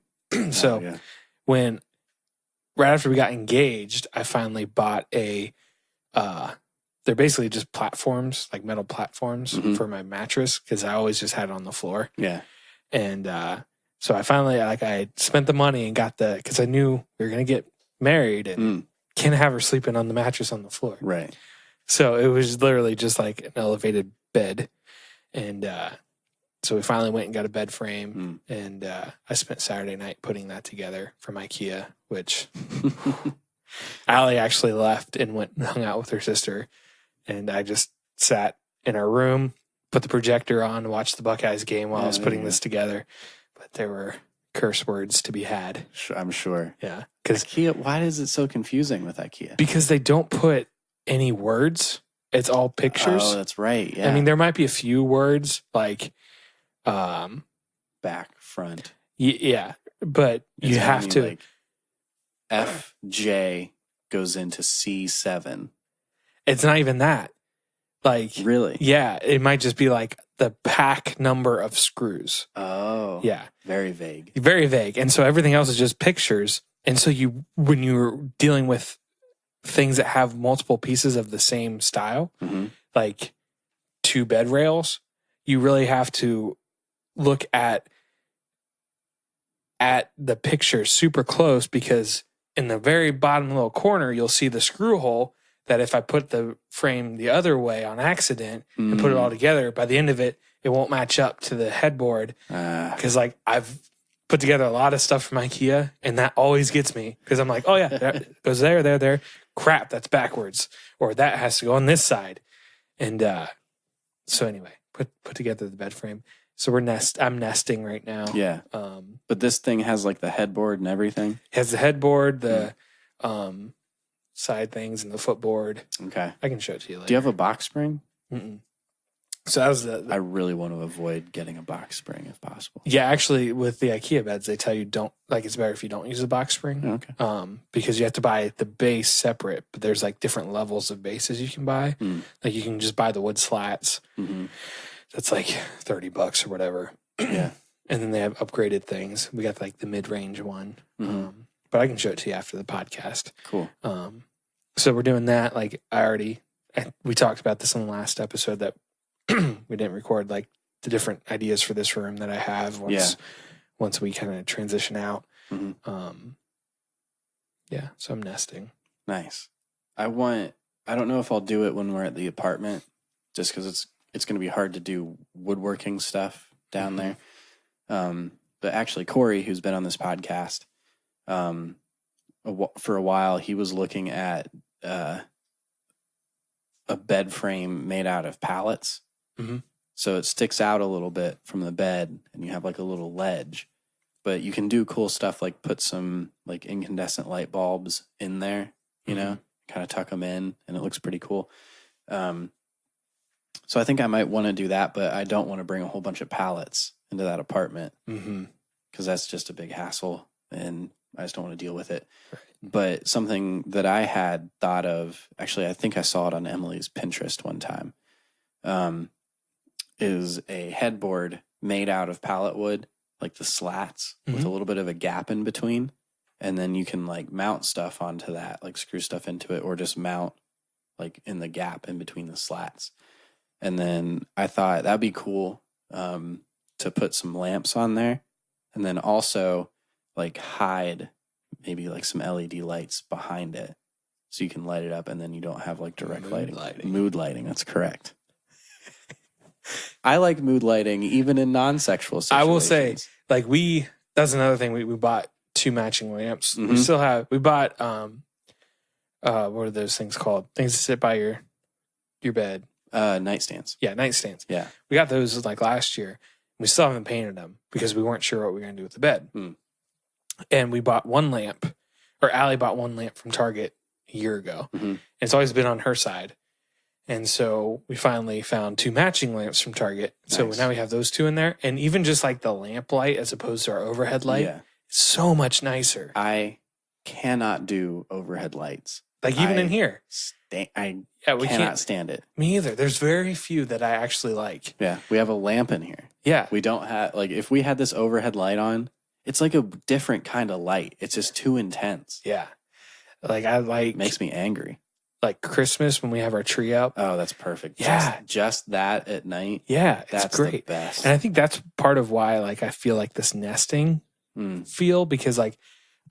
So right after we got engaged, I finally bought they're basically just platforms, like metal platforms for my mattress, because I always just had it on the floor. Yeah. And so I finally, I spent the money and got because I knew we were going to get married and can't have her sleeping on the mattress on the floor. Right. So it was literally just like an elevated bed. And so we finally went and got a bed frame. And I spent Saturday night putting that together from IKEA, which Allie actually left and went and hung out with her sister. And I just sat in our room, put the projector on, watched the Buckeyes game while I was putting this together. But there were curse words to be had. I'm sure. Yeah. Because IKEA, why is it so confusing with IKEA? Because they don't put any words. It's all pictures. Oh, that's right. Yeah. I mean, there might be a few words like back, front. Yeah. But you have to. Like FJ goes into C7. It's not even that. Like, really? Yeah. It might just be like the pack number of screws. Oh. Yeah. Very vague. Very vague. And so everything else is just pictures. And so when you're dealing with things that have multiple pieces of the same style, like 2 bed rails, you really have to look at the picture super close, because in the very bottom little corner, you'll see the screw hole that if I put the frame the other way on accident and put it all together, by the end of it, it won't match up to the headboard. Because like I've put together a lot of stuff from IKEA, and that always gets me, because I'm like, oh yeah, it goes there. Crap, that's backwards, or that has to go on this side. And so anyway, put together the bed frame. So I'm nesting right now. Yeah. But this thing has like the headboard and everything. It has the headboard, the side things, and the footboard. Okay. I can show it to you later. Do you have a box spring? Mm-mm. So that was I really want to avoid getting a box spring if possible. Yeah, actually, with the IKEA beds, they tell you it's better if you don't use a box spring. Okay. Because you have to buy the base separate, but there's like different levels of bases you can buy. Like you can just buy the wood slats. That's like $30 or whatever. Yeah. And then they have upgraded things. We got like the mid-range one. But I can show it to you after the podcast. Cool. So we're doing that. Like we talked about this in the last episode that we didn't record, like the different ideas for this room that I have once we kind of transition out. Yeah, so I'm nesting. Nice. I don't know if I'll do it when we're at the apartment, just because it's going to be hard to do woodworking stuff down there. But actually, Corey, who's been on this podcast for a while, he was looking at a bed frame made out of pallets. So it sticks out a little bit from the bed, and you have like a little ledge. But you can do cool stuff like put some like incandescent light bulbs in there, kind of tuck them in, and it looks pretty cool. So I think I might want to do that, but I don't want to bring a whole bunch of pallets into that apartment because that's just a big hassle, and I just don't want to deal with it. Right. But something that I had thought of, actually, I think I saw it on Emily's Pinterest one time, is a headboard made out of pallet wood, like the slats with a little bit of a gap in between. And then you can like mount stuff onto that, like screw stuff into it, or just mount like in the gap in between the slats. And then I thought that'd be cool to put some lamps on there, and then also like hide maybe like some LED lights behind it so you can light it up, and then you don't have like direct lighting. Mood lighting, that's correct. I like mood lighting even in non-sexual situations. I will say, like that's another thing. We bought 2 matching lamps. Mm-hmm. We bought what are those things called? Things to sit by your bed. Nightstands. Yeah, nightstands. Yeah. We got those like last year. We still haven't painted them because we weren't sure what we were going to do with the bed. And we bought 1 lamp, or Allie bought 1 lamp from Target a year ago. And it's always been on her side. And so we finally found 2 matching lamps from Target. Nice. So now we have those 2 in there. And even just like the lamp light as opposed to our overhead light, it's so much nicer. I cannot do overhead lights. Like even in here. We cannot stand it. Me either. There's very few that I actually like. Yeah. We have a lamp in here. Yeah. We don't have, like, if we had this overhead light on, it's like a different kind of light. It's just too intense. Yeah. Makes me angry. Like Christmas when we have our tree up. Oh, that's perfect. Yeah. Just that at night. Yeah. That's great. The best. And I think that's part of why like I feel like this nesting feel, because like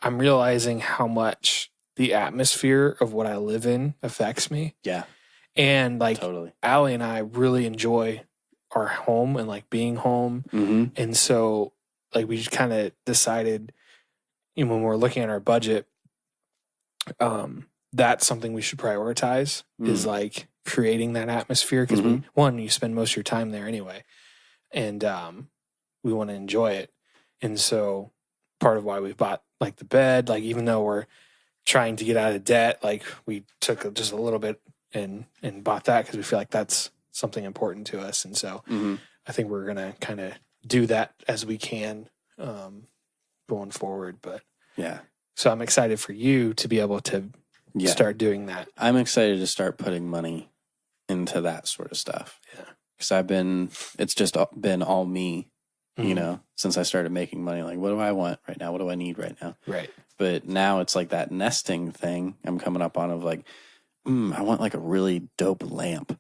I'm realizing how much the atmosphere of what I live in affects me. Yeah. And like totally. Allie and I really enjoy our home and like being home. And so like we just kind of decided, you know, when we're looking at our budget, that's something we should prioritize is like creating that atmosphere. Because you spend most of your time there anyway. And we want to enjoy it. And so part of why we bought like the bed, like even though we're trying to get out of debt, like we took just a little bit and bought that because we feel like that's something important to us. And so I think we're going to kind of do that as we can going forward. But yeah, so I'm excited for you to be able to start doing that. I'm excited to start putting money into that sort of stuff. Yeah. Because it's just been all me, you know, since I started making money. Like, what do I want right now? What do I need right now? Right. But now it's like that nesting thing I'm coming up on of like, I want like a really dope lamp.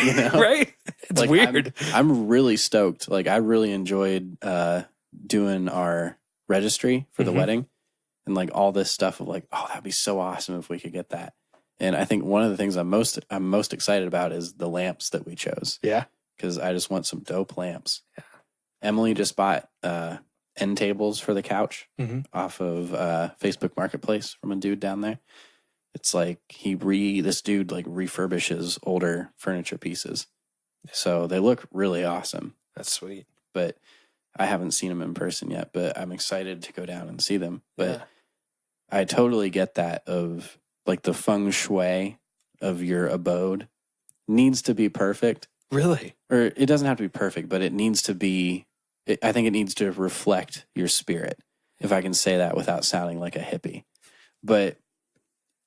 You know? Right? It's like, weird. I'm really stoked. Like, I really enjoyed doing our registry for the wedding and like all this stuff of like, oh, that'd be so awesome if we could get that. And I think one of the things I'm most excited about is the lamps that we chose. Yeah. Because I just want some dope lamps. Yeah. Emily just bought end tables for the couch off of Facebook Marketplace from a dude down there. It's like this dude like refurbishes older furniture pieces. So they look really awesome. That's sweet. But I haven't seen them in person yet, but I'm excited to go down and see them. But I totally get that of like the feng shui of your abode needs to be perfect. Really? Or it doesn't have to be perfect, but it needs to be, I think it needs to reflect your spirit, if I can say that without sounding like a hippie. But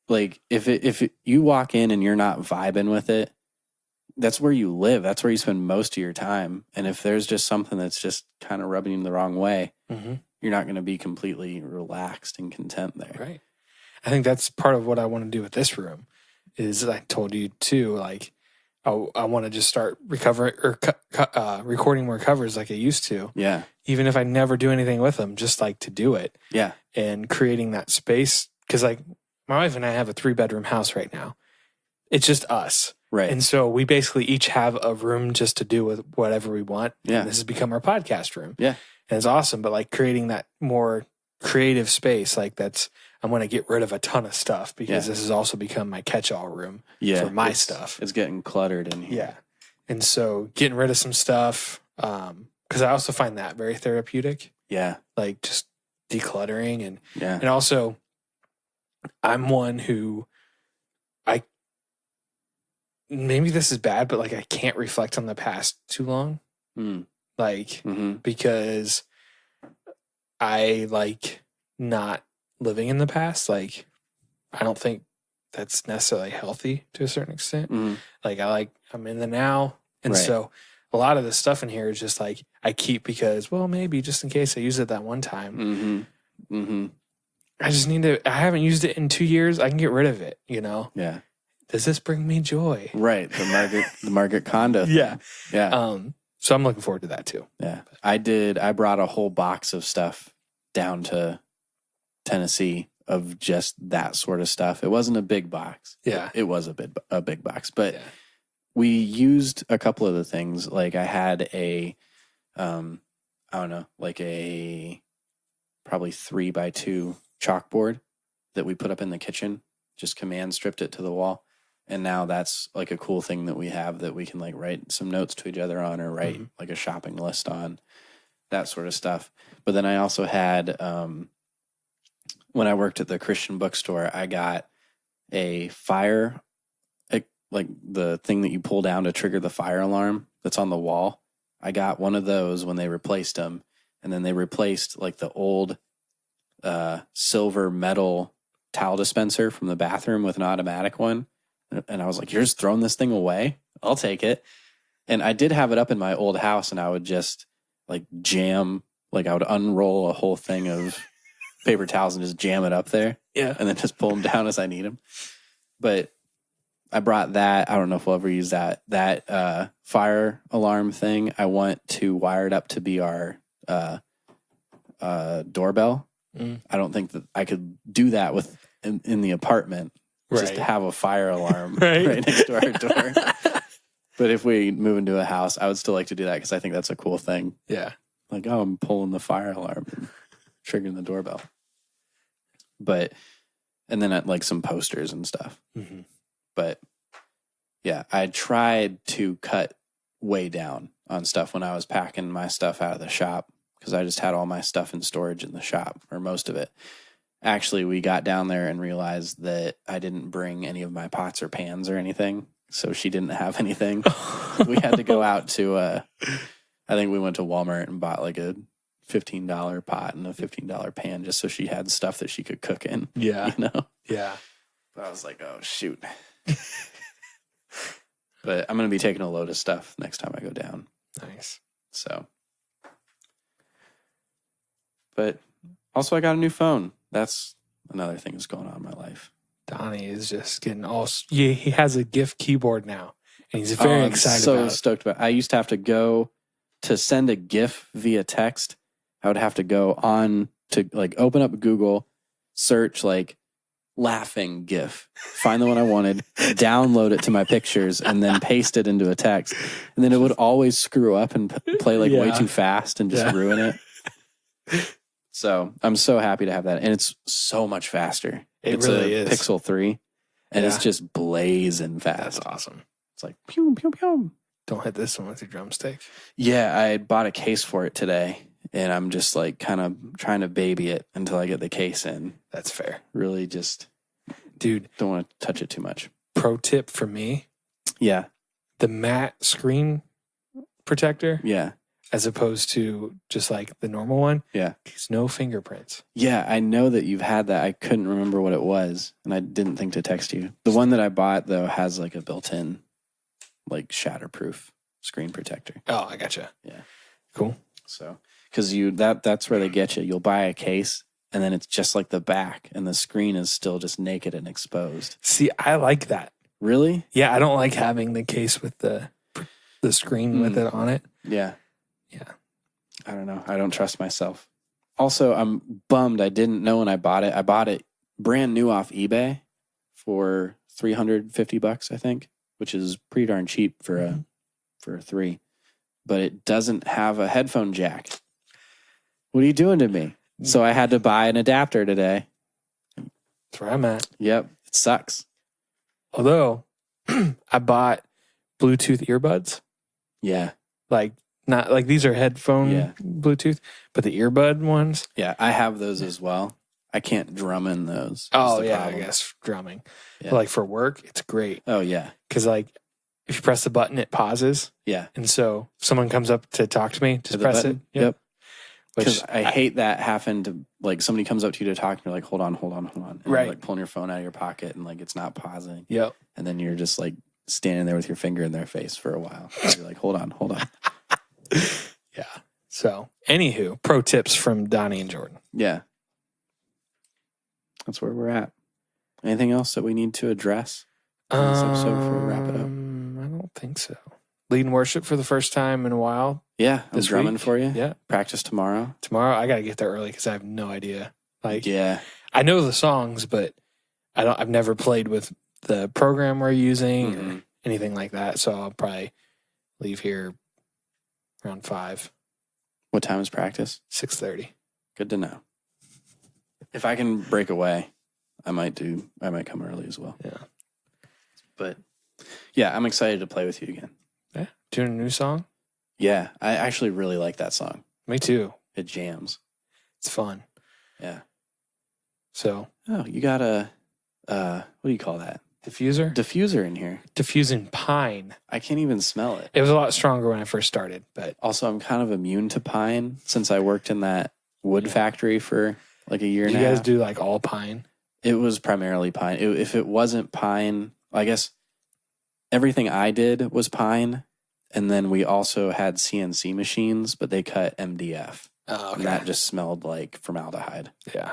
like if you walk in and you're not vibing with it, that's where you live. That's where you spend most of your time. And if there's just something that's just kind of rubbing you the wrong way, you're not going to be completely relaxed and content there. Right. I think that's part of what I want to do with this room is I told you too, like I want to just start recovering or recording more covers like I used to. Yeah. Even if I never do anything with them, just like to do it. Yeah. And creating that space. Because like my wife and I have a 3-bedroom house right now. It's just us. Right. And so we basically each have a room just to do with whatever we want. Yeah. And this has become our podcast room. Yeah. And it's awesome. But like creating that more creative space, like I'm going to get rid of a ton of stuff because this has also become my catch-all room for my stuff. It's getting cluttered in here. Yeah. And so getting rid of some stuff, because I also find that very therapeutic. Yeah. Like just decluttering and also I'm one who maybe this is bad, but like I can't reflect on the past too long. Like because I like not living in the past. Like I don't think that's necessarily healthy to a certain extent. Like I'm in the now. And so a lot of the stuff in here is just like I keep because, well, maybe just in case I use it that one time. I just need to, I haven't used it in 2 years. I can get rid of it, you know? Yeah. does this bring me joy? Right. The Margaret Kondo thing. Yeah. Yeah. So I'm looking forward to that too. Yeah. I brought a whole box of stuff down to Tennessee of just that sort of stuff. It wasn't a big box. Yeah. It was a big box, but we used a couple of the things. Like I had a, I don't know, like a probably 3x2 chalkboard that we put up in the kitchen, just command stripped it to the wall. And now that's like a cool thing that we have that we can like write some notes to each other on or write like a shopping list on, that sort of stuff. But then I also had, when I worked at the Christian bookstore, I got a fire, like the thing that you pull down to trigger the fire alarm that's on the wall. I got one of those when they replaced them. And then they replaced like the old silver metal towel dispenser from the bathroom with an automatic one. And I was like, you're just throwing this thing away? I'll take it. And I did have it up in my old house, and I would just like jam, like I would unroll a whole thing of paper towels and just jam it up there. Yeah. And then just pull them down as I need them. But I brought that. I don't know if we'll ever use that. That fire alarm thing, I want to wire it up to be our doorbell. I don't think that I could do that in the apartment. Just to have a fire alarm right next to our door. But if we move into a house, I would still like to do that because I think that's a cool thing. Yeah. Like, oh, I'm pulling the fire alarm and triggering the doorbell. But, and then like some posters and stuff. Mm-hmm. But yeah, I tried to cut way down on stuff when I was packing my stuff out of the shop because I just had all my stuff in storage in the shop, or most of it. Actually, we got down there and realized that I didn't bring any of my pots or pans or anything. So she didn't have anything. We had to go out to, I think we went to Walmart and bought like a $15 pot and a $15 pan just so she had stuff that she could cook in. Yeah. You know? Yeah. But I was like, oh, shoot. But I'm going to be taking a load of stuff next time I go down. Nice. So. But also, I got a new phone. That's another thing that's going on in my life. Donnie is just getting he has a GIF keyboard now, and he's very excited about it. I'm so stoked about it. I used to have to go to send a GIF via text. I would have to go on to like open up Google, search like laughing GIF, find the one I wanted, download it to my pictures, and then paste it into a text. And then it would always screw up and play like way too fast and just ruin it. So I'm so happy to have that. And it's so much faster. It's really a is. Pixel 3. And it's just blazing fast. That's awesome. It's like, pew, pew, pew. Don't hit this one with your drumstick. Yeah, I bought a case for it today. And I'm just like kind of trying to baby it until I get the case in. That's fair. Really just, dude, don't want to touch it too much. Pro tip for me. Yeah. The matte screen protector. Yeah. As opposed to just like the normal one. Yeah. There's no fingerprints. Yeah, I know that you've had that. I couldn't remember what it was, and I didn't think to text you. The one that I bought, though, has like a built-in, like shatterproof screen protector. Oh, I gotcha. Yeah. Cool. So, because that's where they get you. You'll buy a case, and then it's just like the back, and the screen is still just naked and exposed. See, I like that. Really? Yeah, I don't like having the case with the screen with it on it. Yeah. Yeah. I don't know. I don't trust myself. Also, I'm bummed I didn't know when I bought it. I bought it brand new off eBay for $350, I think, which is pretty darn cheap for a 3. But it doesn't have a headphone jack. What are you doing to me? So I had to buy an adapter today. That's where I'm at. Yep. It sucks. Although I bought Bluetooth earbuds. Yeah. Like, not like these are headphone Bluetooth, but the earbud ones. Yeah, I have those as well. I can't drum in those. Oh, yeah, problem. I guess drumming. Yeah. But like for work, it's great. Oh, yeah. Because like if you press the button, it pauses. Yeah. And so if someone comes up to talk to me, just press it. Yep. Because I hate that having to, like, somebody comes up to you to talk and you're like, hold on. And right. You're like pulling your phone out of your pocket and like it's not pausing. Yep. And then you're just like standing there with your finger in their face for a while. You're like, hold on. Yeah. So, anywho, pro tips from Donnie and Jordan. Yeah. That's where we're at. Anything else that we need to address? in this episode before we wrap it up? I don't think so. Leading worship for the first time in a while. Yeah, I'm drumming week. for you. Yeah. Practice tomorrow. Tomorrow, I got to get there early because I have no idea. Yeah. I know the songs, but I've never played with the program we're using or anything like that. So I'll probably leave here around 5. What time is practice? 6:30. Good to know. If I can break away, I might come early as well. Yeah. But yeah, I'm excited to play with you again. Yeah. Doing a new song? Yeah. I actually really like that song. Me too. It jams. It's fun. Yeah. So. Oh, you got a, what do you call that? Diffuser in here. Diffusing pine. I can't even smell it. It was a lot stronger when I first started, but also I'm kind of immune to pine since I worked in that wood factory for like a year and a half. You guys do like all pine? It was primarily pine. If it wasn't pine, I guess everything I did was pine, and then we also had CNC machines, but they cut MDF. Oh, okay. And that just smelled like formaldehyde. Yeah.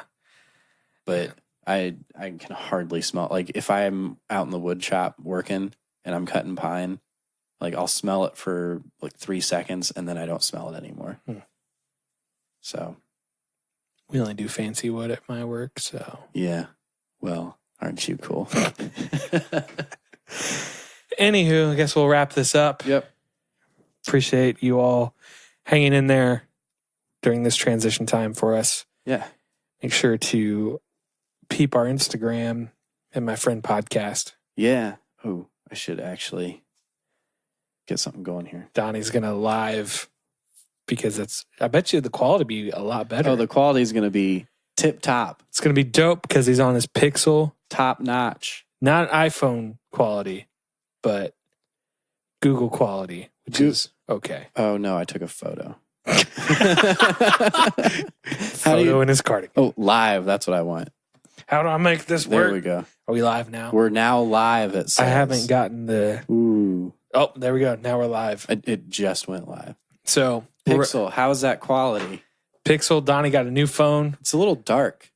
But I can hardly smell, like if I'm out in the wood shop working and I'm cutting pine, like I'll smell it for like 3 seconds and then I don't smell it anymore. So we only do fancy wood at my work, so yeah. Well, aren't you cool? Anywho, I guess we'll wrap this up. Yep. Appreciate you all hanging in there during this transition time for us. Yeah. Make sure to peep our Instagram and my friend podcast. Yeah. Oh, I should actually get something going here. Donnie's going to live because I bet you the quality will be a lot better. Oh, the quality is going to be tip top. It's going to be dope because he's on his Pixel. Top notch. Not iPhone quality, but Google quality, which is okay. Oh, no, I took a photo. Photo in his cardigan. Oh, live. That's what I want. How do I make this work? There we go. Are we live now? We're now live, it says. I haven't gotten the... Ooh. Oh, there we go. Now we're live. It just went live. So... Pixel, how's that quality? Pixel, Donnie got a new phone. It's a little dark.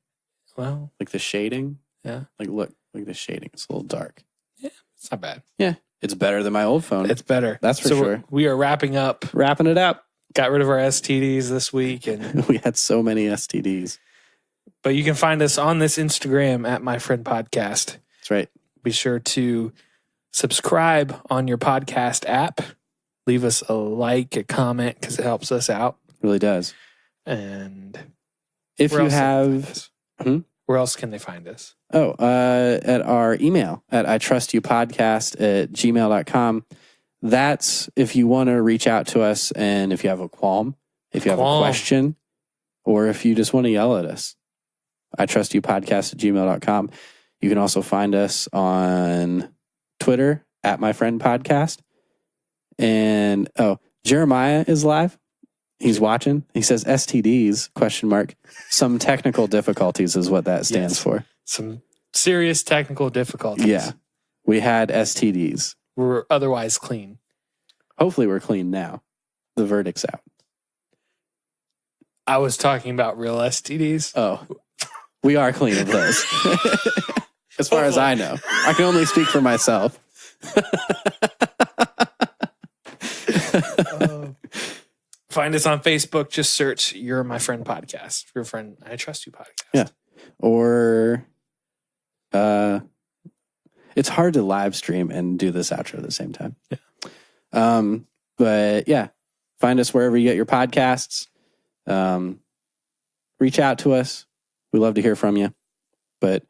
Well... Like the shading. Yeah. Like, look the shading. It's a little dark. Yeah, it's not bad. Yeah. It's better than my old phone. It's better. That's for sure. We are wrapping up. Wrapping it up. Got rid of our STDs this week. And we had so many STDs. But you can find us on this Instagram at My Friend Podcast. That's right. Be sure to subscribe on your podcast app. Leave us a like, a comment, because it helps us out. It really does. And if you have... Where else can they find us? Oh, at our email at itrustyoupodcast@gmail.com. That's if you want to reach out to us and if you have a qualm, if you have a question, or if you just want to yell at us. itrustyoupodcast@gmail.com. You can also find us on Twitter at My Friend Podcast. And Jeremiah is live. He's watching. He says STDs, ? Some technical difficulties is what that stands for. Some serious technical difficulties. Yeah. We had STDs. We're otherwise clean. Hopefully we're clean now. The verdict's out. I was talking about real STDs. Oh. We are clean of those. As far as I know. I can only speak for myself. Find us on Facebook. Just search You're My Friend Podcast. Your friend, I Trust You Podcast. Yeah. Or it's hard to live stream and do this outro at the same time. Yeah. But yeah, find us wherever you get your podcasts. Reach out to us. We love to hear from you. But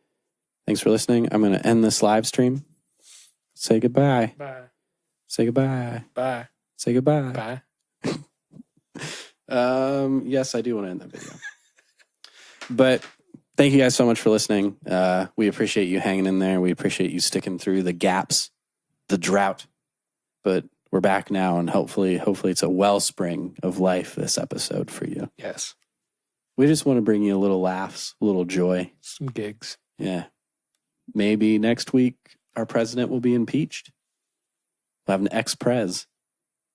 thanks for listening. I'm going to end this live stream. Say goodbye. Bye. Say goodbye. Bye. Say goodbye. Bye. Yes, I do want to end the video. But thank you guys so much for listening. We appreciate you hanging in there. We appreciate you sticking through the gaps, the drought. But we're back now, and hopefully it's a wellspring of life this episode for you. Yes. We just want to bring you a little laughs, a little joy. Some gigs. Yeah. Maybe next week our president will be impeached. We'll have an ex-prez.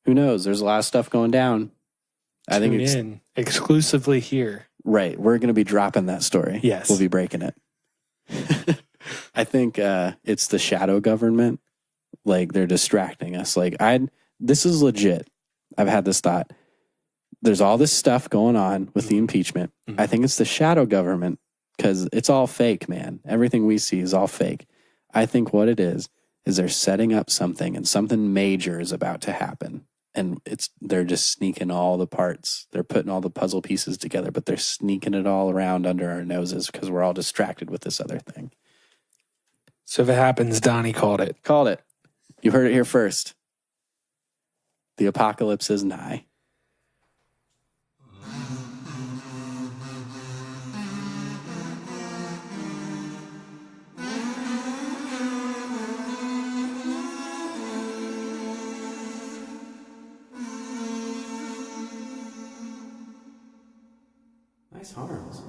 Who knows? There's a lot of stuff going down. I think it's exclusively here. Right. We're going to be dropping that story. Yes. We'll be breaking it. I think it's the shadow government. Like they're distracting us. Like this is legit. I've had this thought. There's all this stuff going on with the impeachment. Mm-hmm. I think it's the shadow government because it's all fake, man. Everything we see is all fake. I think what it is they're setting up something and something major is about to happen. And they're just sneaking all the parts. They're putting all the puzzle pieces together, but they're sneaking it all around under our noses because we're all distracted with this other thing. So if it happens, Donnie called it. Called it. You heard it here first. The apocalypse is nigh. Nice horns.